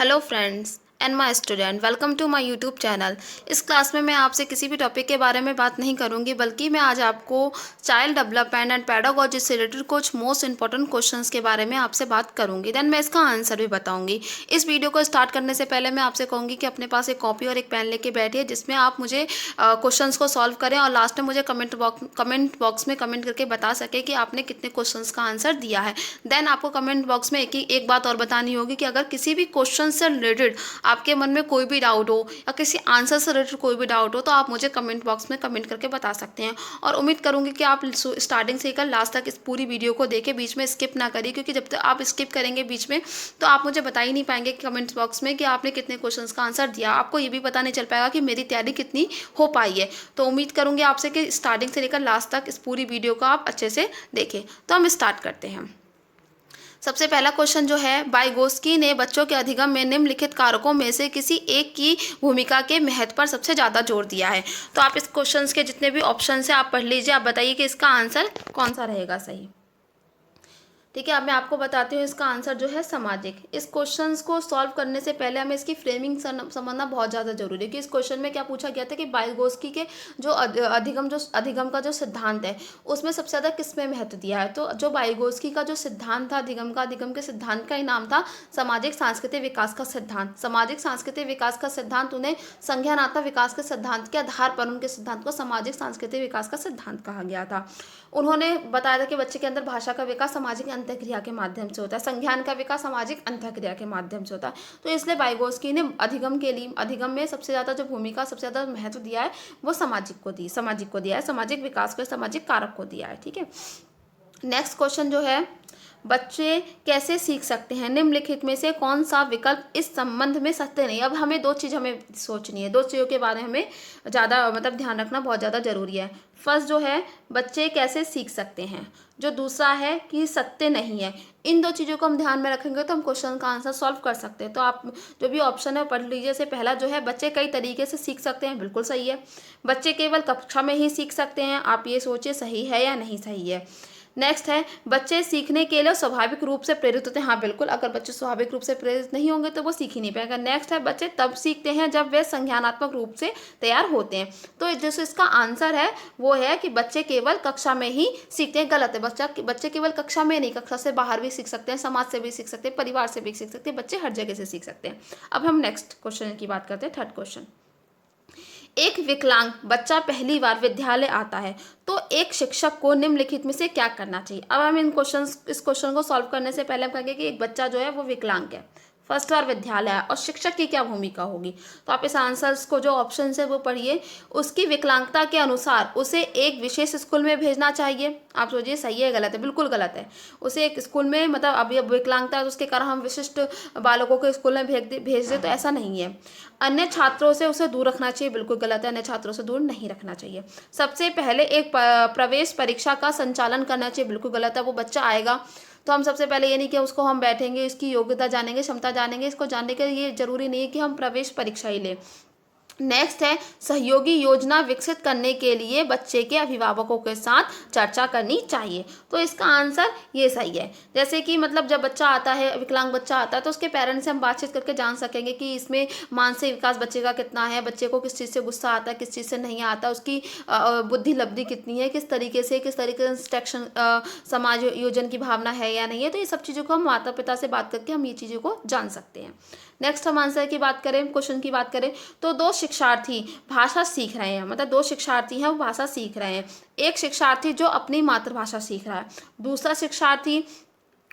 Hello friends and my student, welcome to my YouTube channel. इस class में मैं आपसे किसी भी टॉपिक के बारे में बात नहीं करूंगी, बल्कि मैं आज आपको चाइल्ड डेवलपमेंट एंड पेडागोजी से रिलेटेड कुछ मोस्ट इंपॉर्टेंट क्वेश्चंस के बारे में आपसे बात करूंगी। देन मैं इसका आंसर भी बताऊंगी। इस वीडियो को स्टार्ट करने से पहले मैं आपसे कहूँगी कि अपने पास एक कॉपी और एक पेन लेके बैठिए, जिसमें आप मुझे क्वेश्चंस को सॉल्व करें और लास्ट में मुझे कमेंट बॉक्स में कमेंट करके बता सके कि आपने कितने क्वेश्चंस का आंसर दिया है। देन आपको कमेंट बॉक्स में एक बात और बतानी होगी कि अगर किसी भी क्वेश्चन से रिलेटेड आपके मन में कोई भी डाउट हो या किसी आंसर से रिलेटेड कोई भी डाउट हो, तो आप मुझे कमेंट बॉक्स में कमेंट करके बता सकते हैं। और उम्मीद करूंगी कि आप स्टार्टिंग से लेकर लास्ट तक इस पूरी वीडियो को देखें, बीच में स्किप ना करिए, क्योंकि जब तक आप स्किप करेंगे बीच में तो आप मुझे बता ही नहीं पाएंगे कि कमेंट बॉक्स में कि आपने कितने क्वेश्चंस का आंसर दिया। आपको ये भी पता नहीं चल पाएगा कि मेरी तैयारी कितनी हो पाई है। तो उम्मीद करूंगी आपसे कि स्टार्टिंग से लेकर लास्ट तक इस पूरी वीडियो को आप अच्छे से देखें। तो हम स्टार्ट करते हैं। सबसे पहला क्वेश्चन जो है, वाइगोस्की ने बच्चों के अधिगम में निम्नलिखित कारकों में से किसी एक की भूमिका के महत्व पर सबसे ज़्यादा जोर दिया है। तो आप इस क्वेश्चन के जितने भी ऑप्शन है आप पढ़ लीजिए, आप बताइए कि इसका आंसर कौन सा रहेगा सही। ठीक है, अब मैं आपको बताती हूँ इसका आंसर जो है सामाजिक। इस क्वेश्चन को सॉल्व करने से पहले हमें इसकी फ्रेमिंग समझना बहुत ज़्यादा जरूरी है कि इस क्वेश्चन में क्या पूछा गया था कि वाइगोस्की के जो अधिगम का जो सिद्धांत है उसमें सबसे ज़्यादा किसमें महत्व दिया है। तो जो वाइगोस्की का जो सिद्धांत था अधिगम के सिद्धांत का ही नाम था सामाजिक सांस्कृतिक विकास का सिद्धांत। सामाजिक सांस्कृतिक विकास का सिद्धांत उन्हें संज्ञानात्मक विकास के सिद्धांत के आधार पर उनके सिद्धांत को सामाजिक सांस्कृतिक विकास का सिद्धांत कहा गया था। उन्होंने बताया था कि बच्चे के अंदर भाषा का विकास सामाजिक अंतःक्रिया के माध्यम से होता है, संज्ञान का विकास सामाजिक अंतःक्रिया के माध्यम से होता है। तो इसलिए वाइगोस्की ने अधिगम में सबसे ज्यादा जो भूमिका सबसे ज्यादा महत्व दिया है वो सामाजिक को दिया है, सामाजिक विकास को, सामाजिक कारक को दिया है। ठीक है, नेक्स्ट क्वेश्चन जो है, बच्चे कैसे सीख सकते हैं, निम्नलिखित में से कौन सा विकल्प इस संबंध में सत्य नहीं। अब हमें दो चीज़ हमें सोचनी है, दो चीज़ों के बारे में हमें ज़्यादा ध्यान रखना बहुत ज़्यादा जरूरी है। फर्स्ट जो है बच्चे कैसे सीख सकते हैं, जो दूसरा है कि सत्य नहीं है। इन दो चीज़ों को हम ध्यान में रखेंगे तो हम क्वेश्चन का आंसर सॉल्व कर सकते हैं। तो आप जो भी ऑप्शन है पढ़ लीजिए। से पहला जो है बच्चे कई तरीके से सीख सकते हैं, बिल्कुल सही है। बच्चे केवल कक्षा में ही सीख सकते हैं, आप ये सोचिए सही है या नहीं सही है। नेक्स्ट है बच्चे सीखने के लिए स्वाभाविक रूप से प्रेरित होते हैं, हाँ बिल्कुल, अगर बच्चे स्वाभाविक रूप से प्रेरित नहीं होंगे तो वो सीख ही नहीं पाएगा। नेक्स्ट है बच्चे तब सीखते हैं जब वे संज्ञानात्मक रूप से तैयार होते हैं। तो जैसे इसका आंसर है वो है कि बच्चे केवल कक्षा में ही सीखते हैं। गलत है, बच्चे केवल कक्षा में नहीं, कक्षा से बाहर भी सीख सकते हैं, समाज से भी सीख सकते हैं, परिवार से भी सीख सकते हैं, बच्चे हर जगह से सीख सकते हैं। अब हम नेक्स्ट क्वेश्चन की बात करते हैं, थर्ड क्वेश्चन। एक विकलांग बच्चा पहली बार विद्यालय आता है तो एक शिक्षक को निम्नलिखित में से क्या करना चाहिए। अब हम इस क्वेश्चन को सॉल्व करने से पहले हम कहेंगे कि एक बच्चा जो है वो विकलांग है, फर्स्ट बार विद्यालय है, और शिक्षक की क्या भूमिका होगी। तो आप इस आंसर्स को जो ऑप्शन है वो पढ़िए। उसकी विकलांगता के अनुसार उसे एक विशेष स्कूल में भेजना चाहिए। आप सोचिए सही है गलत है, बिल्कुल गलत है। उसे एक स्कूल में अभी अब विकलांगता है तो उसके कारण हम विशिष्ट बालकों के स्कूल में भेज दे, तो ऐसा नहीं है। अन्य छात्रों से उसे दूर रखना चाहिए, बिल्कुल गलत है, अन्य छात्रों से दूर नहीं रखना चाहिए। सबसे पहले एक प्रवेश परीक्षा का संचालन करना चाहिए, बिल्कुल गलत है। वो बच्चा आएगा तो हम सबसे पहले ये नहीं कि उसको हम बैठेंगे, इसकी योग्यता जानेंगे, क्षमता जानेंगे, इसको जानने के लिए जरूरी नहीं है कि हम प्रवेश परीक्षा ही लें। नेक्स्ट है सहयोगी योजना विकसित करने के लिए बच्चे के अभिभावकों के साथ चर्चा करनी चाहिए। तो इसका आंसर ये सही है। जैसे कि जब बच्चा आता है, विकलांग बच्चा आता है, तो उसके पेरेंट्स से हम बातचीत करके जान सकेंगे कि इसमें मानसिक विकास बच्चे का कितना है, बच्चे को किस चीज़ से गुस्सा आता है, किस चीज़ से नहीं आता, उसकी बुद्धि लब्धि कितनी है, किस तरीके से इंस्ट्रक्शन समाज योजन की भावना है या नहीं है। तो ये सब चीज़ों को हम माता पिता से बात करके हम ये चीज़ों को जान सकते हैं। नेक्स्ट हम आंसर की बात करें, क्वेश्चन की बात करें, तो दो शिक्षार्थी भाषा सीख रहे हैं, दो शिक्षार्थी हैं वो भाषा सीख रहे हैं। एक शिक्षार्थी जो अपनी मातृभाषा सीख रहा है, दूसरा शिक्षार्थी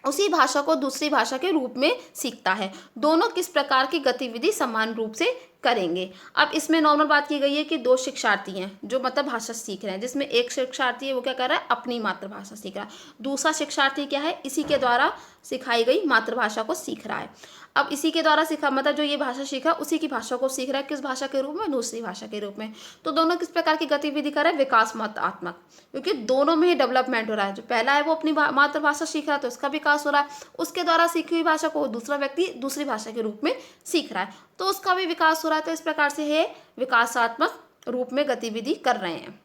उसी भाषा को दूसरी भाषा के रूप में सीखता है। दोनों किस प्रकार की गतिविधि समान रूप से करेंगे। अब इसमें नॉर्मल बात की गई है कि दो शिक्षार्थी हैं जो भाषा सीख रहे हैं, जिसमें एक शिक्षार्थी है वो क्या कर रहा है, अपनी मातृभाषा सीख रहा है। दूसरा शिक्षार्थी क्या है, इसी के द्वारा सिखाई गई मातृभाषा को सीख रहा है। अब इसी के द्वारा सीखा जो ये भाषा सीखा उसी की भाषा को सीख रहा है, किस भाषा के रूप में, दूसरी भाषा के रूप में। तो दोनों किस प्रकार की गतिविधि कर रहे हैं, विकासमतात्मक, क्योंकि दोनों में ही डेवलपमेंट हो रहा है। जो पहला है वो अपनी मातृभाषा सीख रहा है तो उसका विकास हो रहा है, उसके द्वारा सीखी हुई भाषा को दूसरा व्यक्ति दूसरी भाषा के रूप में सीख रहा है तो उसका भी विकास हो रहा है। तो इस प्रकार से ये विकासात्मक रूप में गतिविधि कर रहे हैं।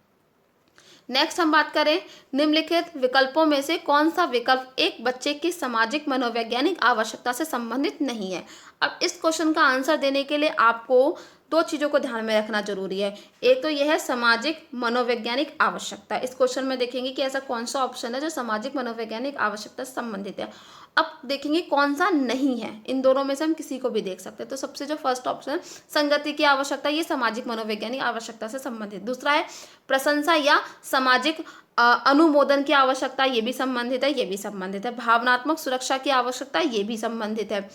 नेक्स्ट हम बात करें, निम्नलिखित विकल्पों में से कौन सा विकल्प एक बच्चे की सामाजिक मनोवैज्ञानिक आवश्यकता से संबंधित नहीं है। अब इस क्वेश्चन का आंसर देने के लिए आपको दो चीज़ों को ध्यान में रखना जरूरी है। एक तो यह है सामाजिक मनोवैज्ञानिक आवश्यकता। इस क्वेश्चन में देखेंगे कि ऐसा कौन सा ऑप्शन है जो सामाजिक मनोवैज्ञानिक आवश्यकता से संबंधित है। अब देखेंगे कौन सा नहीं है, इन दोनों में से हम किसी को भी देख सकते हैं। तो सबसे जो फर्स्ट ऑप्शन संगति की आवश्यकता, ये सामाजिक मनोवैज्ञानिक आवश्यकता से संबंधित। दूसरा है प्रशंसा या सामाजिक अनुमोदन की आवश्यकता, ये भी संबंधित है, ये भी संबंधित है। भावनात्मक सुरक्षा की आवश्यकता, ये भी संबंधित है।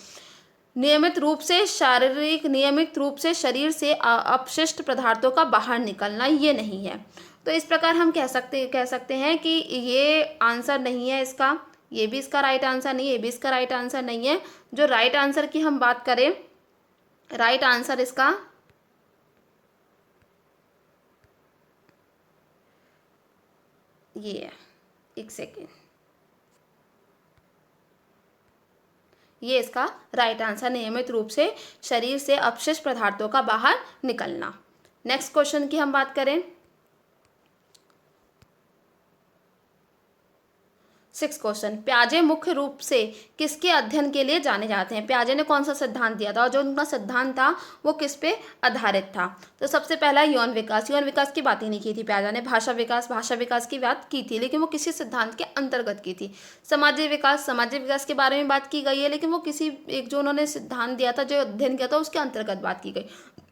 नियमित रूप से शरीर से अपशिष्ट पदार्थों का बाहर निकलना, ये नहीं है। तो इस प्रकार हम कह सकते हैं कि ये आंसर नहीं है इसका, ये भी इसका राइट आंसर नहीं है, ये भी इसका राइट आंसर नहीं है। जो राइट आंसर की हम बात करें, राइट आंसर इसका ये है, एक सेकेंड, ये इसका राइट आंसर, नियमित रूप से शरीर से अपशिष्ट पदार्थों का बाहर निकलना। नेक्स्ट क्वेश्चन की हम बात करें, 6 क्वेश्चन, प्याजे मुख्य रूप से किसके अध्ययन के लिए जाने जाते हैं। प्याजे ने कौन सा सिद्धांत दिया था और जो उनका सिद्धांत था वो किस पे आधारित था। तो सबसे पहला यौन विकास, यौन विकास की बात ही नहीं की थी प्याजा ने। भाषा विकास की बात की थी, लेकिन वो किसी सिद्धांत के अंतर्गत की थी। सामाजिक विकास के बारे में बात की गई है, लेकिन वो किसी एक जो उन्होंने सिद्धांत दिया था, जो अध्ययन किया था, उसके अंतर्गत बात की गई।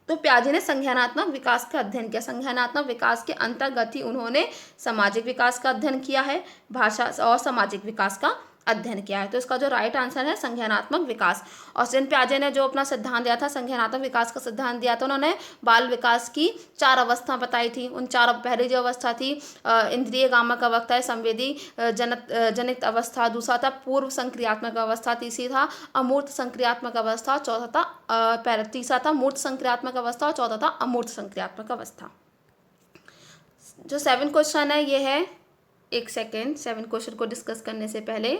तो प्याजे ने संज्ञानात्मक विकास का अध्ययन किया। संज्ञानात्मक विकास के अंतर्गत ही उन्होंने सामाजिक विकास का अध्ययन किया है, भाषा और सामाजिक विकास का अध्ययन किया है। तो इसका जो राइट आंसर है संज्ञानात्मक विकास। और जिन प्याजे ने जो अपना सिद्धांत दिया था, संज्ञानात्मक विकास का सिद्धांत दिया था, उन्होंने बाल विकास की 4 अवस्था बताई थी। उन 4, पहली जो अवस्था थी इंद्रिय गामक अवस्था, संवेदी जनित अवस्था, दूसरा था पूर्व संक्रियात्मक अवस्था, तीसरी था अमूर्त संक्रियात्मक अवस्था, चौथा था तीसरा था मूर्त संक्रियात्मक अवस्था और चौथा था अमूर्त संक्रियात्मक अवस्था। जो 7 क्वेश्चन है ये है, एक सेकेंड, 7 क्वेश्चन को डिस्कस करने से पहले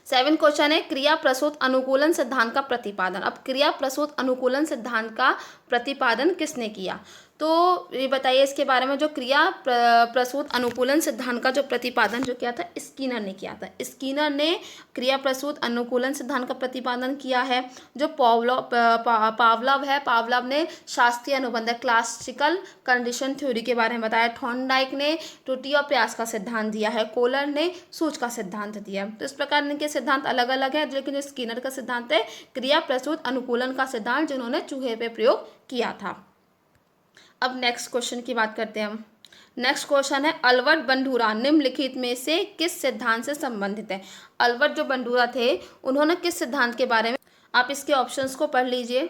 7 क्वेश्चन है, क्रिया प्रसूत अनुकूलन सिद्धांत का प्रतिपादन। अब क्रिया प्रसूत अनुकूलन सिद्धांत का प्रतिपादन किसने किया, तो ये बताइए इसके बारे में। जो क्रिया प्रसूत अनुकूलन सिद्धांत का जो प्रतिपादन जो किया था, स्कीनर ने किया था। स्कीनर ने क्रिया प्रसूत अनुकूलन सिद्धांत का प्रतिपादन किया है। जो पावलव है, पावलव ने शास्त्रीय अनुबंध क्लासिकल कंडीशन थ्योरी के बारे में बताया। थॉर्नडाइक ने त्रुटि और प्रयास का सिद्धांत दिया है। कोलर ने सूच का सिद्धांत दिया। तो इस प्रकार इनके सिद्धांत अलग अलग है, लेकिन जो स्कीनर का सिद्धांत है क्रिया प्रसूत अनुकूलन का सिद्धांत, जिन्होंने चूहे पे प्रयोग किया था। अब नेक्स्ट क्वेश्चन की बात करते हैं हम। नेक्स्ट क्वेश्चन है, अल्बर्ट बंडूरा निम्नलिखित में से किस सिद्धांत से संबंधित है। अल्बर्ट जो बंडूरा थे, उन्होंने किस सिद्धांत के बारे में, आप इसके ऑप्शंस को पढ़ लीजिए।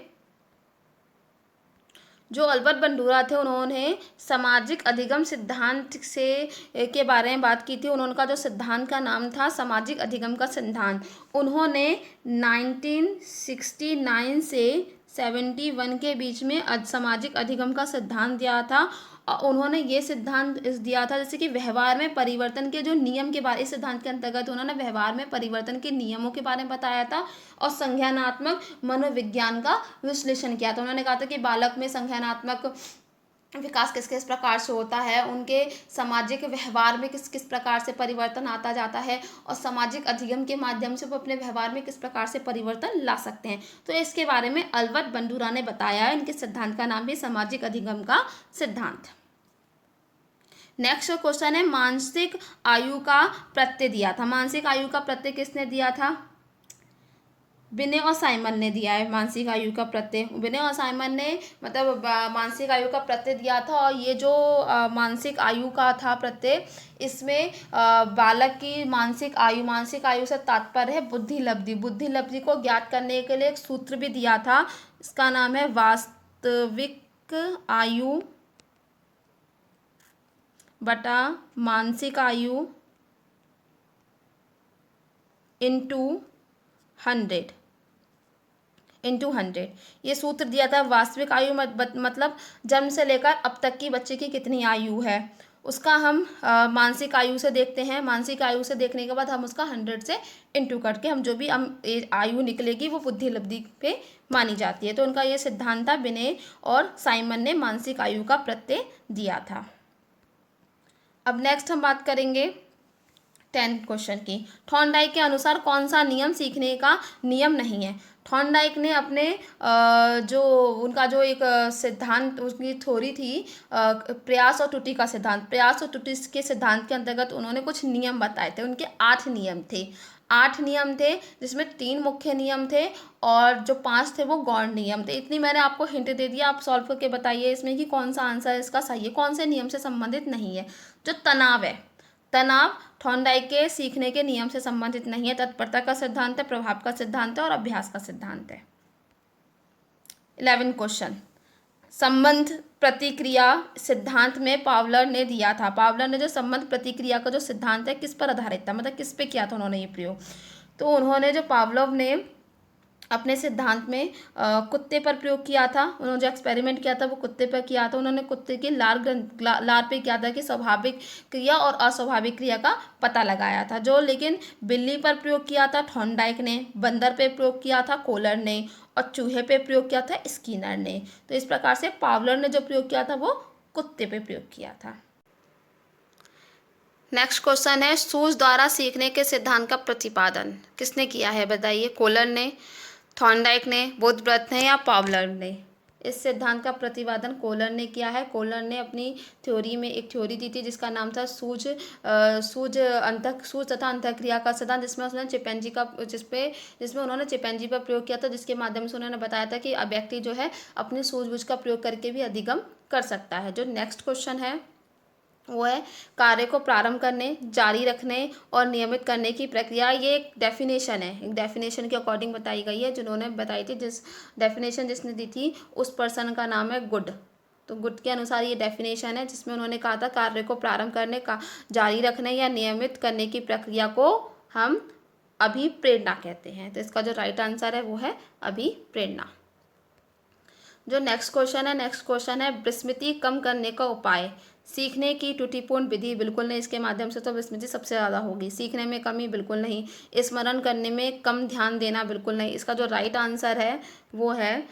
जो अल्बर्ट बंडूरा थे, उन्होंने सामाजिक अधिगम सिद्धांत से के बारे में बात की थी। उनका जो सिद्धांत का नाम था सामाजिक अधिगम का सिद्धांत। उन्होंने 1969 से 71 के बीच में सामाजिक अधिगम का सिद्धांत दिया था। और उन्होंने ये सिद्धांत दिया था जैसे कि व्यवहार में परिवर्तन के जो नियम के बारे, इस सिद्धांत के अंतर्गत उन्होंने व्यवहार में परिवर्तन के नियमों के बारे में बताया था और संज्ञानात्मक मनोविज्ञान का विश्लेषण किया था। उन्होंने कहा था कि बालक में संज्ञानात्मक विकास किस किस प्रकार से होता है, उनके सामाजिक व्यवहार में किस किस प्रकार से परिवर्तन आता जाता है और सामाजिक अधिगम के माध्यम से वो अपने व्यवहार में किस प्रकार से परिवर्तन ला सकते हैं। तो इसके बारे में अल्बर्ट बंडूरा ने बताया है। इनके सिद्धांत का नाम भी सामाजिक अधिगम का सिद्धांत। नेक्स्ट क्वेश्चन है, मानसिक आयु का प्रत्यय दिया था। मानसिक आयु का प्रत्यय किसने दिया था, बिने और साइमन ने दिया है। मानसिक आयु का प्रत्यय बिने और साइमन ने मतलब मानसिक आयु का प्रत्यय दिया था। और ये जो मानसिक आयु का था प्रत्यय, इसमें बालक की मानसिक आयु से तात्पर्य है बुद्धि लब्धि। बुद्धि लब्धि को ज्ञात करने के लिए एक सूत्र भी दिया था, इसका नाम है वास्तविक आयु बटा मानसिक आयु इंटू 100 ये सूत्र दिया था। वास्तविक आयु मतलब जन्म से लेकर अब तक की बच्चे की कितनी आयु है, उसका हम मानसिक आयु से देखते हैं। मानसिक आयु से देखने के बाद हम उसका 100 से इंटू करके हम जो भी आयु निकलेगी वो बुद्धि लब्धि पे मानी जाती है। तो उनका ये सिद्धांत था। बिने और साइमन ने मानसिक आयु का प्रत्यय दिया था। अब नेक्स्ट हम बात करेंगे 10th क्वेश्चन की। थॉर्नडाइक के अनुसार कौन सा नियम सीखने का नियम नहीं है? थॉर्नडाइक ने अपने जो उनका जो एक सिद्धांत, उसकी थ्योरी थी प्रयास और त्रुटि का सिद्धांत। प्रयास और त्रुटि के सिद्धांत के अंतर्गत उन्होंने कुछ नियम बताए थे। उनके 8 नियम थे। 8 नियम थे जिसमें 3 मुख्य नियम थे और जो 5 थे वो गौण नियम थे। इतनी मैंने आपको हिंट दे दिया। आप सॉल्व करके बताइए इसमें कि कौन सा आंसर इसका सही है, कौन से नियम से संबंधित नहीं है। जो तनाव है, तनाव थॉर्नडाइक के सीखने के नियम से संबंधित नहीं है। तत्परता का सिद्धांत है, प्रभाव का सिद्धांत है और अभ्यास का सिद्धांत है। 11 क्वेश्चन। संबंध प्रतिक्रिया सिद्धांत में पावलर ने दिया था। पावलर ने जो संबंध प्रतिक्रिया का जो सिद्धांत है किस पर आधारित था, मतलब किस पे किया था उन्होंने ये प्रयोग? तो उन्होंने जो पावलोव ने अपने सिद्धांत में कुत्ते पर प्रयोग किया था। उन्होंने जो एक्सपेरिमेंट किया था वो कुत्ते पर किया था। उन्होंने कुत्ते की लार पे किया था कि स्वाभाविक क्रिया और अस्वाभाविक क्रिया का पता लगाया था। जो लेकिन बिल्ली पर प्रयोग किया था थॉर्नडाइक ने, बंदर पे प्रयोग किया था कोलर ने और चूहे पे प्रयोग किया था स्किनर ने। तो इस प्रकार से पावलर ने जो प्रयोग किया था वो कुत्ते पे प्रयोग किया था। नेक्स्ट क्वेश्चन है, सूज द्वारा सीखने के सिद्धांत का प्रतिपादन किसने किया है? बताइए। कोलर ने, थॉर्नडाइक ने, बुद्धब्रत ने या पावलर ने? इस सिद्धांत का प्रतिपादन कोलर ने किया है। कोलर ने अपनी थ्योरी में एक थ्योरी दी थी जिसका नाम था सूज तथा अंतःक्रिया का सिद्धांत, जिसमें उसने चिंपैंजी का जिसमें उन्होंने चिंपैंजी पर प्रयोग किया था, जिसके माध्यम से उन्होंने बताया था कि व्यक्ति जो है अपनी सूझबूझ का प्रयोग करके भी अधिगम कर सकता है। जो नेक्स्ट क्वेश्चन है वो है कार्य को प्रारंभ करने, जारी रखने और नियमित करने की प्रक्रिया। ये एक डेफिनेशन है, एक डेफिनेशन के अकॉर्डिंग बताई गई है जिन्होंने बताई थी। जिस डेफिनेशन जिसने दी थी उस पर्सन का नाम है गुड। तो गुड के अनुसार ये डेफिनेशन है जिसमें उन्होंने कहा था कार्य को प्रारंभ करने का, जारी रखने या नियमित करने की प्रक्रिया को हम अभिप्रेरणा कहते हैं। तो इसका जो राइट आंसर है वो है अभिप्रेरणा। जो नेक्स्ट क्वेश्चन है विस्मृति कम करने का उपाय। सीखने की त्रुटिपूर्ण विधि बिल्कुल नहीं। इसके माध्यम से तो विस्मृति सबसे ज़्यादा होगी। सीखने में कमी बिल्कुल नहीं। स्मरण करने में कम ध्यान देना बिल्कुल नहीं। इसका जो राइट आंसर है वो है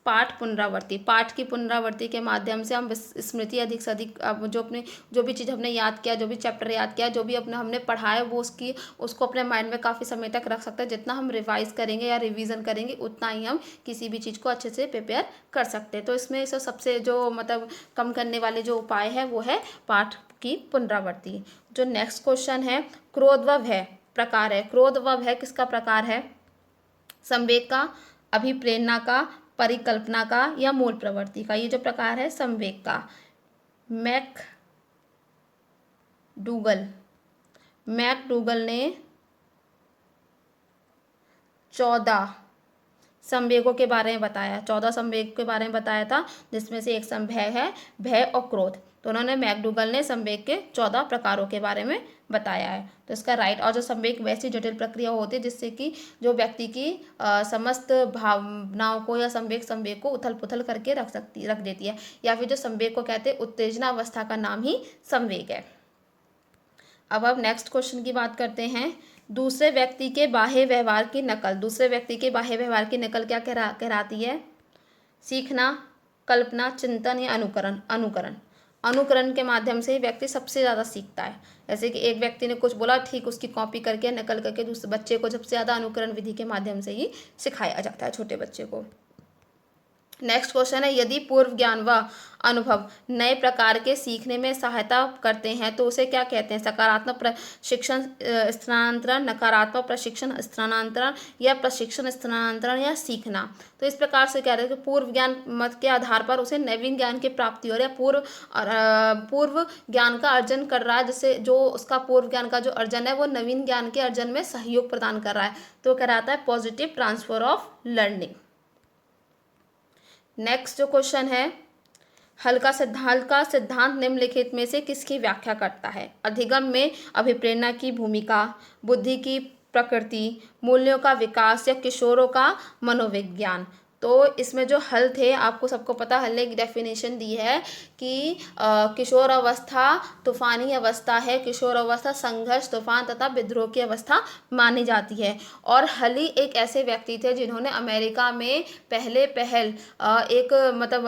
पाठ पुनरावृत्ति। पाठ की पुनरावृत्ति के माध्यम से हम स्मृति अधिक से अधिक जो भी चीज़ हमने याद किया, जो भी चैप्टर याद किया, जो भी हमने पढ़ा है वो उसको अपने माइंड में काफ़ी समय तक रख सकते हैं। जितना हम रिवाइज करेंगे या रिवीजन करेंगे उतना ही हम किसी भी चीज़ को अच्छे से प्रिपेयर कर सकते हैं। तो इसमें से सबसे जो मतलब कम करने वाले जो उपाय है वो है पाठ की पुनरावृत्ति। जो नेक्स्ट क्वेश्चन है क्रोध व भय प्रकार है। क्रोध व भय किसका प्रकार है? संवेग का, अभिप्रेरणा का, परिकल्पना का या मूल प्रवृत्ति का? ये जो प्रकार है संवेग का। मैकडूगल ने 14 संवेगों के बारे में बताया। 14 संवेग के बारे में बताया था, जिसमें से एक संभय है भय और क्रोध। तो उन्होंने मैकडूगल ने संवेग के 14 प्रकारों के बारे में बताया है। तो इसका राइट। और जो संवेग वैसी जटिल प्रक्रिया होती है जिससे कि जो व्यक्ति की समस्त भावनाओं को या संवेग को उथल पुथल करके रख देती है, या फिर जो संवेग को कहते हैं उत्तेजना अवस्था का नाम ही संवेग है। अब नेक्स्ट क्वेश्चन की बात करते हैं। दूसरे व्यक्ति के बाह्य व्यवहार की नकल। दूसरे व्यक्ति के बाह्य व्यवहार की नकल क्या कहलाती है? सीखना, कल्पना, चिंतन या अनुकरण। अनुकरण के माध्यम से ही व्यक्ति सबसे ज़्यादा सीखता है। जैसे कि एक व्यक्ति ने कुछ बोला, ठीक उसकी कॉपी करके नकल करके दूसरे बच्चे को सबसे ज़्यादा अनुकरण विधि के माध्यम से ही सिखाया जाता है छोटे बच्चे को। नेक्स्ट क्वेश्चन है यदि पूर्व ज्ञान व अनुभव नए प्रकार के सीखने में सहायता करते हैं तो उसे क्या कहते हैं? सकारात्मक प्रशिक्षण स्थानांतरण, नकारात्मक प्रशिक्षण स्थानांतरण या प्रशिक्षण स्थानांतरण या सीखना। तो इस प्रकार से कह रहे हैं कि पूर्व ज्ञान मत के आधार पर उसे नवीन ज्ञान की प्राप्ति और या पूर्व ज्ञान का अर्जन कर रहा है, जिससे जो उसका पूर्व ज्ञान का जो अर्जन है वो नवीन ज्ञान के अर्जन में सहयोग प्रदान कर रहा है। तो कहलाता है positive transfer of learning. Next जो क्वेश्चन है हल का सिद्धांत निम्नलिखित में से किसकी व्याख्या करता है? अधिगम में अभिप्रेरणा की भूमिका, बुद्धि की प्रकृति, मूल्यों का विकास या किशोरों का मनोविज्ञान। तो इसमें जो हल थे, आपको सबको पता, हल की डेफिनेशन दी है कि किशोर अवस्था तूफानी अवस्था है, किशोर अवस्था संघर्ष, तूफान तथा विद्रोह की अवस्था मानी जाती है। और हली एक ऐसे व्यक्ति थे जिन्होंने अमेरिका में पहले पहल एक मतलब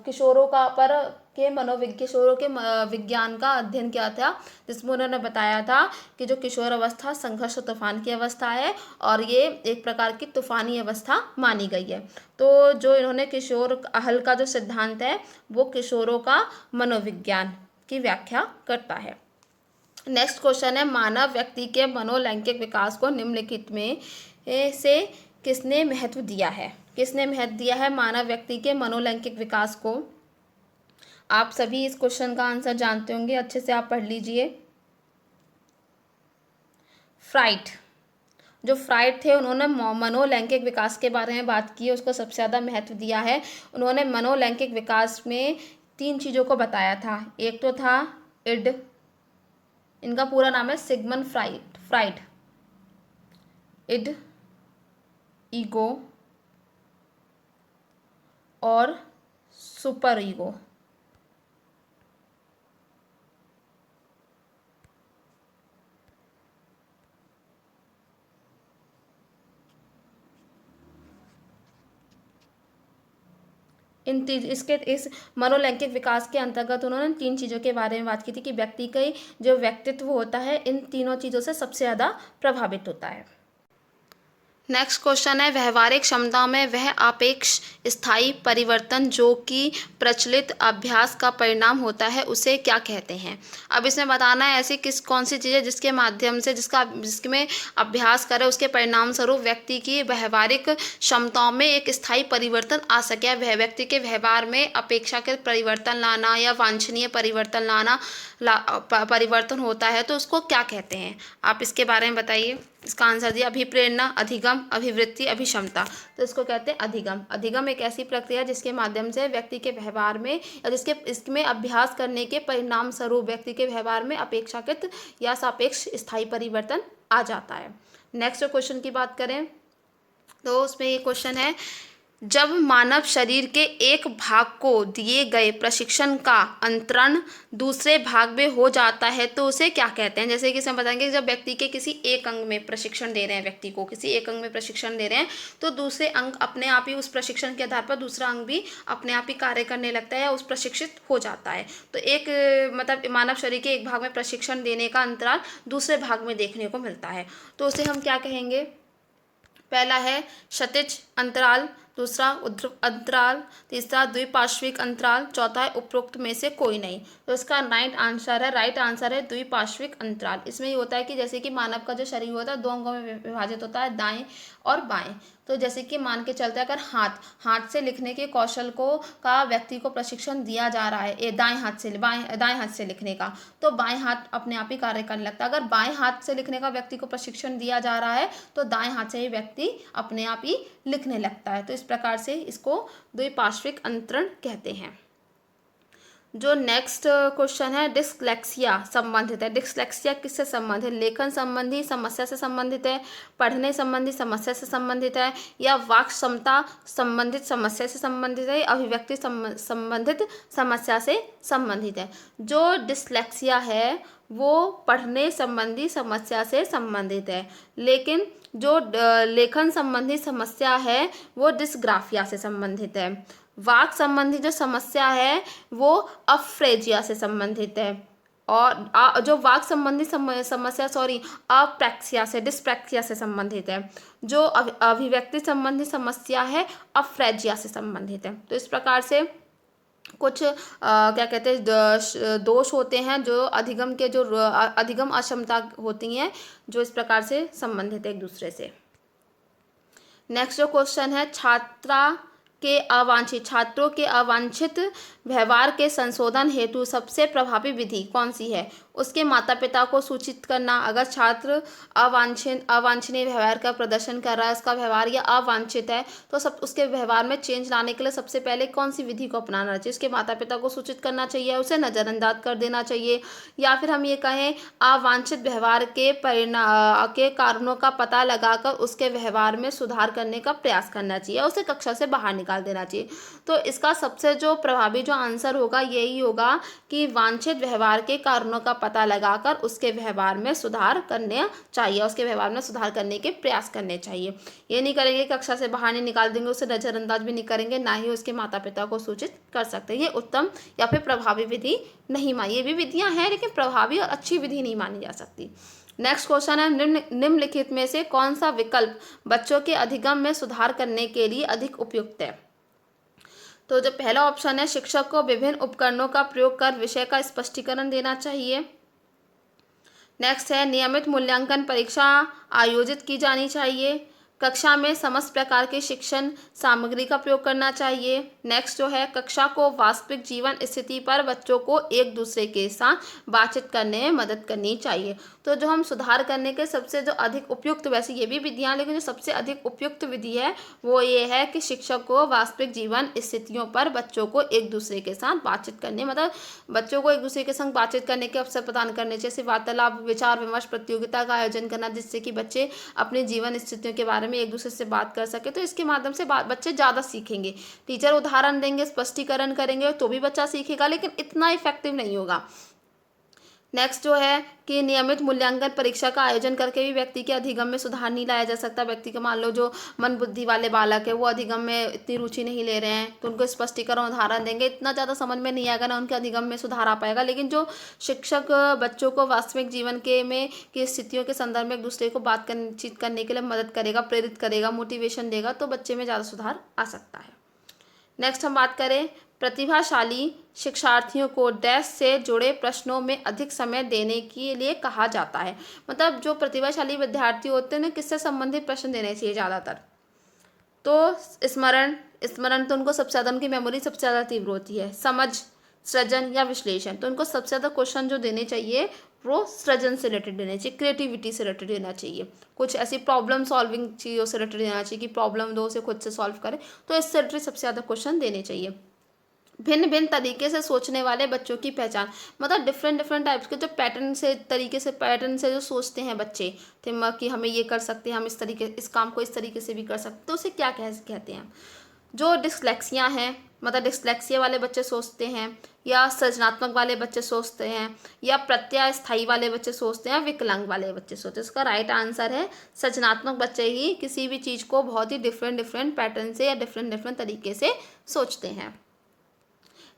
किशोरों का पर के किशोरों के विज्ञान का अध्ययन किया था, जिसमें उन्होंने बताया था कि जो किशोर अवस्था संघर्ष और तूफान की अवस्था है और ये एक प्रकार की तूफानी अवस्था मानी गई है। तो जो इन्होंने किशोर हल का जो सिद्धांत है वो किशोरों का मनोविज्ञान की व्याख्या करता है। नेक्स्ट क्वेश्चन है, मानव व्यक्ति के मनोलैंगिक विकास को निम्नलिखित में से किसने महत्व दिया है? किसने महत्व दिया है मानव व्यक्ति के मनोलैंगिक विकास को? आप सभी इस क्वेश्चन का आंसर जानते होंगे, अच्छे से आप पढ़ लीजिए। फ्राइड, जो फ्राइड थे उन्होंने मनोलैंगिक विकास के बारे में बात की है, उसको सबसे ज़्यादा महत्व दिया है। उन्होंने मनोलैंगिक विकास में 3 चीज़ों को बताया था। एक तो था इड, इनका पूरा नाम है सिगमंड फ्राइड। इड, ईगो और सुपर ईगो। इस मनोलैंगिक विकास के अंतर्गत उन्होंने 3 चीज़ों के बारे में बात की थी कि व्यक्ति का जो व्यक्तित्व होता है इन तीनों चीज़ों से सबसे ज़्यादा प्रभावित होता है। नेक्स्ट क्वेश्चन है, व्यवहारिक क्षमता में वह सापेक्ष स्थायी परिवर्तन जो कि प्रचलित अभ्यास का परिणाम होता है उसे क्या कहते हैं? अब इसमें बताना है ऐसी कौन सी चीज़ है जिसके माध्यम से जिसमें अभ्यास करे उसके परिणाम स्वरूप व्यक्ति की व्यवहारिक क्षमताओं में एक स्थायी परिवर्तन आ सके। वह व्यक्ति के व्यवहार में अपेक्षाकृत परिवर्तन लाना या वांछनीय परिवर्तन परिवर्तन होता है तो उसको क्या कहते हैं? आप इसके बारे में बताइए। इसका आंसर दिया अभिप्रेरणा, अधिगम, अभिवृत्ति, अभिक्षमता। तो इसको कहते हैं अधिगम। अधिगम एक ऐसी प्रक्रिया जिसके माध्यम से व्यक्ति के व्यवहार में या इसमें अभ्यास करने के परिणाम स्वरूप व्यक्ति के व्यवहार में अपेक्षाकृत या सापेक्ष स्थायी परिवर्तन आ जाता है। नेक्स्ट क्वेश्चन की बात करें तो उसमें ये क्वेश्चन है, जब मानव शरीर के एक भाग को दिए गए प्रशिक्षण का अंतरण दूसरे भाग में हो जाता है तो उसे क्या कहते हैं? जैसे कि हम बताएंगे जब व्यक्ति के किसी एक अंग में प्रशिक्षण दे रहे हैं, व्यक्ति को किसी एक अंग में प्रशिक्षण दे रहे हैं तो दूसरे अंग अपने आप ही उस प्रशिक्षण के आधार पर दूसरा अंग भी अपने आप ही कार्य करने लगता है या उस प्रशिक्षित हो जाता है। तो एक मतलब मानव शरीर के एक भाग में प्रशिक्षण देने का अंतराल दूसरे भाग में देखने को मिलता है तो उसे हम क्या कहेंगे? पहला है क्षैतिज अंतराल, दूसरा ऊर्ध्व अंतराल, तीसरा द्विपार्श्विक अंतराल, चौथा है उपरोक्त में से कोई नहीं। तो इसका राइट आंसर है द्विपार्श्विक अंतराल। इसमें ये होता है कि जैसे कि मानव का जो शरीर होता है 2 अंगों में विभाजित होता है, दाएं और बाएं। तो जैसे कि मान के चलते अगर हाथ से लिखने के कौशल का व्यक्ति को प्रशिक्षण दिया जा रहा है दाएं हाथ से लिखने का, तो बाएं हाथ अपने आप ही कार्य करने लगता है। अगर बाएं हाथ से लिखने का व्यक्ति को प्रशिक्षण दिया जा रहा है तो दाएं हाथ से ही व्यक्ति अपने आप ही लिखने लगता है। तो इस प्रकार से इसको द्विपार्श्विक अंतरण कहते हैं। जो नेक्स्ट क्वेश्चन है, डिस्लेक्सिया संबंधित है। डिस्लेक्सिया किससे संबंधित है? लेखन संबंधी समस्या से संबंधित है, पढ़ने संबंधी समस्या से संबंधित है, या वाक क्षमता संबंधित समस्या से संबंधित है, अभिव्यक्ति संबंधित समस्या से संबंधित है? जो डिस्लेक्सिया है वो पढ़ने संबंधी समस्या से संबंधित है, लेकिन जो लेखन संबंधी समस्या है वो डिस्ग्राफिया से संबंधित है। वाक संबंधी जो समस्या है वो अफ्रेजिया से संबंधित है, और जो वाक संबंधी समस्या डिस्प्रैक्सिया से संबंधित है। जो अभिव्यक्ति संबंधी समस्या है अफ्रेजिया से संबंधित है। तो इस प्रकार से कुछ क्या कहते हैं दोष होते हैं जो अधिगम के जो अधिगम अक्षमता होती हैं जो इस प्रकार से संबंधित है एक दूसरे से। नेक्स्ट जो क्वेश्चन है, छात्रों के अवांछित व्यवहार के संशोधन हेतु सबसे प्रभावी विधि कौन सी है? उसके माता पिता को सूचित करना। अगर छात्र अवांछनीय व्यवहार का प्रदर्शन कर रहा है, उसका व्यवहार या अवांछित है, तो सब उसके व्यवहार में चेंज लाने के लिए सबसे पहले कौन सी विधि को अपनाना चाहिए? उसके माता पिता को सूचित करना चाहिए, उसे नज़रअंदाज कर देना चाहिए, या फिर हम ये कहें अवांछित व्यवहार के के कारणों का पता लगाकर उसके व्यवहार में सुधार करने का प्रयास करना चाहिए, उसे कक्षा से बाहर निकाल देना चाहिए। तो इसका सबसे जो प्रभावी जो आंसर होगा यही होगा कि वांछित व्यवहार के कारणों का पता लगाकर उसके व्यवहार में सुधार करना चाहिए, उसके व्यवहार में सुधार करने के प्रयास करने चाहिए। ये नहीं करेंगे, कक्षा से बाहर नहीं निकाल देंगे, उसे नज़रअंदाज भी नहीं करेंगे, ना ही उसके माता पिता को सूचित कर सकते। ये उत्तम या फिर प्रभावी विधि नहीं मानी। ये भी विधियां हैं लेकिन प्रभावी और अच्छी विधि नहीं मानी जा सकती। नेक्स्ट क्वेश्चन है, निम्नलिखित में से कौन सा विकल्प बच्चों के अधिगम में सुधार करने के लिए अधिक उपयुक्त है? तो जो पहला ऑप्शन है, शिक्षक को विभिन्न उपकरणों का प्रयोग कर विषय का स्पष्टीकरण देना चाहिए। नेक्स्ट है, नियमित मूल्यांकन परीक्षा आयोजित की जानी चाहिए। कक्षा में समस्त प्रकार के शिक्षण सामग्री का प्रयोग करना चाहिए। नेक्स्ट जो है, कक्षा को वास्तविक जीवन स्थिति पर बच्चों को एक दूसरे के साथ बातचीत करने में मदद करनी चाहिए। तो जो हम सुधार करने के सबसे जो अधिक उपयुक्त, वैसे ये भी विधियां, लेकिन जो सबसे अधिक उपयुक्त विधि है वो ये है कि शिक्षक को वास्तविक जीवन स्थितियों पर बच्चों को एक दूसरे के साथ बातचीत करने, मतलब बच्चों को एक दूसरे के संग बातचीत करने के अवसर प्रदान करने, जैसे वार्तालाप, विचार विमर्श प्रतियोगिता का आयोजन करना, जिससे कि बच्चे अपने जीवन स्थितियों के बारे में एक दूसरे से बात कर सके। तो इसके माध्यम से बच्चे ज़्यादा सीखेंगे। टीचर उदाहरण देंगे, स्पष्टीकरण करेंगे तो भी बच्चा सीखेगा, लेकिन इतना इफेक्टिव नहीं होगा। नेक्स्ट जो है कि नियमित मूल्यांकन परीक्षा का आयोजन करके भी व्यक्ति के अधिगम में सुधार नहीं लाया जा सकता। व्यक्ति का, मान लो जो मन बुद्धि वाले बालक है वो अधिगम में इतनी रुचि नहीं ले रहे हैं, तो उनको स्पष्टीकरण उदाहरण देंगे, इतना ज़्यादा समझ में नहीं आएगा, ना उनके अधिगम में सुधार आ पाएगा। लेकिन जो शिक्षक बच्चों को वास्तविक जीवन के में की स्थितियों के संदर्भ में एक दूसरे को बातचीत करने के लिए मदद करेगा, प्रेरित करेगा, मोटिवेशन देगा, तो बच्चे में ज़्यादा सुधार आ सकता है। नेक्स्ट हम बात करें, प्रतिभाशाली शिक्षार्थियों को डैश से जुड़े प्रश्नों में अधिक समय देने के लिए कहा जाता है। मतलब जो प्रतिभाशाली विद्यार्थी होते हैं ना, किससे संबंधित प्रश्न देने चाहिए ज़्यादातर? तो स्मरण तो उनको सबसे ज़्यादा, उनकी मेमोरी सबसे ज़्यादा तीव्र होती है। समझ, सृजन या विश्लेषण, तो उनको सबसे ज़्यादा क्वेश्चन जो देने चाहिए वो सृजन से रिलेटेड देने चाहिए, क्रिएटिविटी से रिलेटेड देना चाहिए, कुछ ऐसी प्रॉब्लम सॉल्विंग चीज़ों से रिलेटेड देना चाहिए कि प्रॉब्लम दो उसे खुद से सॉल्व करें, तो इससे रिलेटेड सबसे ज़्यादा क्वेश्चन देने चाहिए। भिन्न भिन्न तरीके से सोचने वाले बच्चों की पहचान, मतलब डिफरेंट टाइप्स के जो पैटर्न से जो सोचते हैं बच्चे, कि हमें ये कर सकते हैं, हम इस काम को इस तरीके से भी कर सकते हैं, तो उसे क्या कहते हैं? जो डिस्लेक्सिया हैं, मतलब डिस्लेक्सिया वाले बच्चे सोचते हैं, या सृजनात्मक वाले बच्चे सोचते हैं, या प्रत्यास्थायी वाले बच्चे सोचते हैं, विकलांग वाले बच्चे सोचते हैं। इसका राइट आंसर है सृजनात्मक बच्चे ही किसी भी चीज़ को बहुत ही डिफरेंट पैटर्न से या डिफरेंट तरीके से सोचते हैं।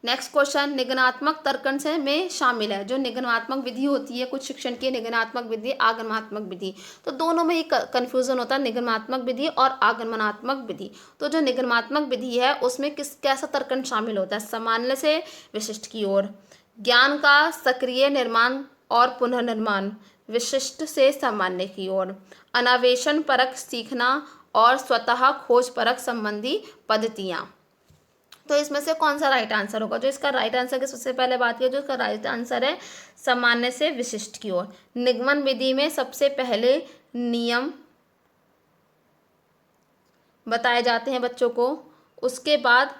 नेक्स्ट क्वेश्चन, निगमनात्मक तर्कण से में शामिल है। जो निगमनात्मक विधि होती है कुछ शिक्षण की, निगमनात्मक विधि, आगमनात्मक विधि, तो दोनों में ही कन्फ्यूजन होता है, निगमनात्मक विधि और आगमनात्मक विधि। तो जो निगमनात्मक विधि है उसमें कैसा तर्कण शामिल होता है? सामान्य से विशिष्ट की ओर, ज्ञान का सक्रिय निर्माण और पुनर्निर्माण, विशिष्ट से सामान्य की ओर, अन्वेषण परक सीखना और स्वतः खोज परक संबंधी पद्धतियाँ। तो इसमें से कौन सा राइट आंसर होगा? जो इसका राइट आंसर की सबसे पहले बात किया, जो इसका राइट आंसर है सामान्य से विशिष्ट की ओर। निगमन विधि में सबसे पहले नियम बताए जाते हैं बच्चों को, उसके बाद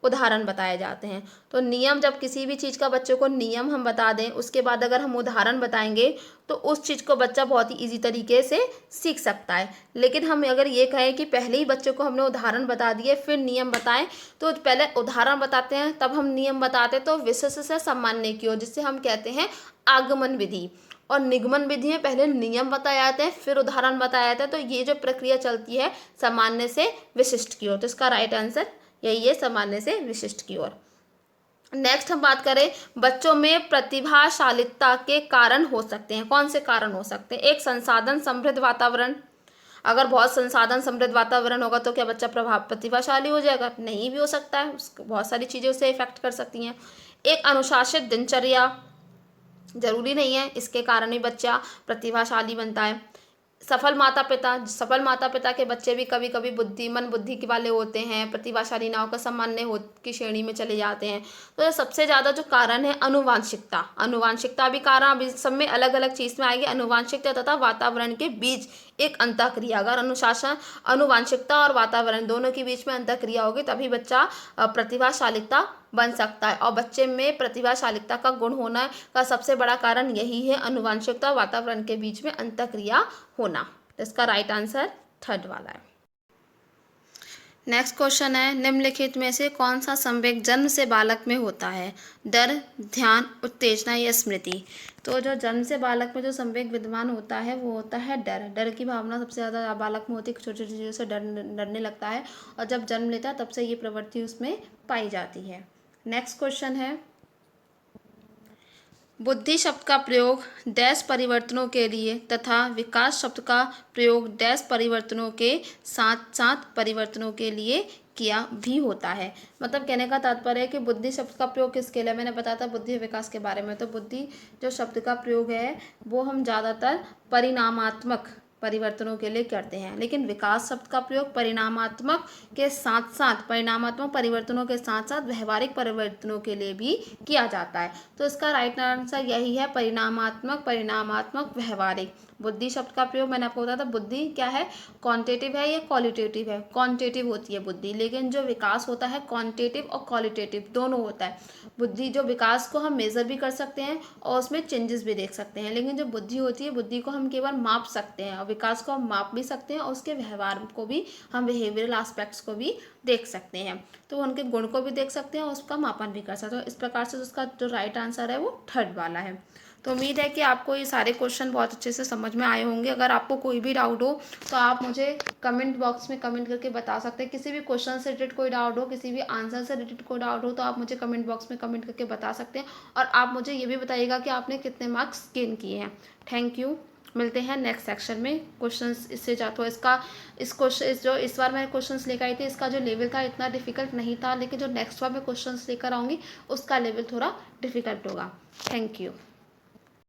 उदाहरण बताए जाते हैं। तो नियम, जब किसी भी चीज़ का बच्चों को नियम हम बता दें, उसके बाद अगर हम उदाहरण बताएंगे तो उस चीज़ को बच्चा बहुत ही ईजी तरीके से सीख सकता है। लेकिन हम अगर ये कहें कि पहले ही बच्चों को हमने उदाहरण बता दिए फिर नियम बताएं, तो पहले उदाहरण बताते हैं तब हम नियम बताते, तो विशिष्ट से सामान्य की ओर, जिससे हम कहते हैं आगमन विधि। और निगमन विधि में पहले नियम बताए जाते हैं फिर उदाहरण बताया जाता है। तो ये जो प्रक्रिया चलती है सामान्य से विशिष्ट की ओर, तो इसका राइट आंसर यही है, सामान्य से विशिष्ट की ओर। नेक्स्ट हम बात करें, बच्चों में प्रतिभाशालिता के कारण हो सकते हैं। कौन से कारण हो सकते हैं? एक, संसाधन समृद्ध वातावरण। अगर बहुत संसाधन समृद्ध वातावरण होगा तो क्या बच्चा प्रतिभाशाली हो जाएगा? नहीं भी हो सकता है, बहुत सारी चीज़ें उसे इफेक्ट कर सकती हैं। एक, अनुशासित दिनचर्या, जरूरी नहीं है इसके कारण ही बच्चा प्रतिभाशाली बनता है। सफल माता पिता के बच्चे भी कभी कभी बुद्धिमान बुद्धि के वाले होते हैं, प्रतिभाशाली ना होकर सामान्य हो की श्रेणी में चले जाते हैं। तो सबसे ज़्यादा जो कारण है अनुवांशिकता भी कारण, अभी सब में अलग अलग चीज़ में आएगी। अनुवांशिकता तथा वातावरण के बीच एक अंतःक्रिया, अगर अनुवांशिकता और वातावरण दोनों के बीच में अंतःक्रिया होगी तभी बच्चा प्रतिभाशालिता बन सकता है। और बच्चे में प्रतिभाशालिता का गुण होना का सबसे बड़ा कारण यही है, अनुवांशिकता और वातावरण के बीच में अंतःक्रिया होना। तो इसका राइट आंसर थर्ड वाला है। नेक्स्ट क्वेश्चन है, निम्नलिखित में से कौन सा संवेग जन्म से बालक में होता है? डर, ध्यान, उत्तेजना या स्मृति? तो जो जन्म से बालक में जो संवेग विद्यमान होता है वो होता है डर। डर की भावना सबसे ज़्यादा बालक में होती है, छोटी छोटी चीज़ों से डरने लगता है, और जब जन्म लेता है तब से ये प्रवृत्ति उसमें पाई जाती है। नेक्स्ट क्वेश्चन है, बुद्धि शब्द का प्रयोग डैश परिवर्तनों के लिए तथा विकास शब्द का प्रयोग डैश परिवर्तनों के साथ साथ परिवर्तनों के लिए किया भी होता है। मतलब कहने का तात्पर्य है कि बुद्धि शब्द का प्रयोग किसके लिए, मैंने बताया था बुद्धि विकास के बारे में। तो बुद्धि जो शब्द का प्रयोग है वो हम ज़्यादातर परिणामात्मक परिवर्तनों के लिए करते हैं, लेकिन विकास शब्द का प्रयोग परिणामात्मक परिवर्तनों के साथ साथ व्यवहारिक परिवर्तनों के लिए भी किया जाता है। तो इसका राइट आंसर यही है, परिणामात्मक व्यवहारिक। बुद्धि शब्द का प्रयोग मैंने आपको बताया था, बुद्धि क्या है, क्वांटिटेटिव है या क्वालिटेटिव है? क्वांटिटेटिव होती है बुद्धि, लेकिन जो विकास होता है क्वांटिटेटिव और क्वालिटेटिव दोनों होता है। बुद्धि जो विकास को हम मेजर भी कर सकते हैं और उसमें चेंजेस भी देख सकते हैं, लेकिन जो बुद्धि होती है बुद्धि को हम केवल माप सकते हैं, और विकास को हम माप भी सकते हैं और उसके व्यवहार को भी हम बिहेवियरल एस्पेक्ट्स को भी देख सकते हैं। तो उनके गुण को भी देख सकते हैं और उसका मापन भी कर सकते हैं। इस प्रकार से उसका जो राइट आंसर है वो थर्ड वाला है। तो उम्मीद है कि आपको ये सारे क्वेश्चन बहुत अच्छे से समझ में आए होंगे। अगर आपको कोई भी डाउट हो तो आप मुझे कमेंट बॉक्स में कमेंट करके बता सकते हैं। किसी भी क्वेश्चन से रिलेटेड कोई डाउट हो, किसी भी आंसर से रिलेटेड कोई डाउट हो तो आप मुझे कमेंट बॉक्स में कमेंट करके बता सकते हैं। और आप मुझे ये भी बताइएगा कि आपने कितने मार्क्स गेन किए हैं। Thank you. मिलते हैं नेक्स्ट सेक्शन में। क्वेश्चंस इससे तो इस बार मैं क्वेश्चंस लेकर आई थी, इसका जो लेवल था इतना डिफिकल्ट नहीं था, लेकिन जो नेक्स्ट बार मैं क्वेश्चंस लेकर आऊँगी उसका लेवल थोड़ा डिफिकल्ट होगा। Thank you.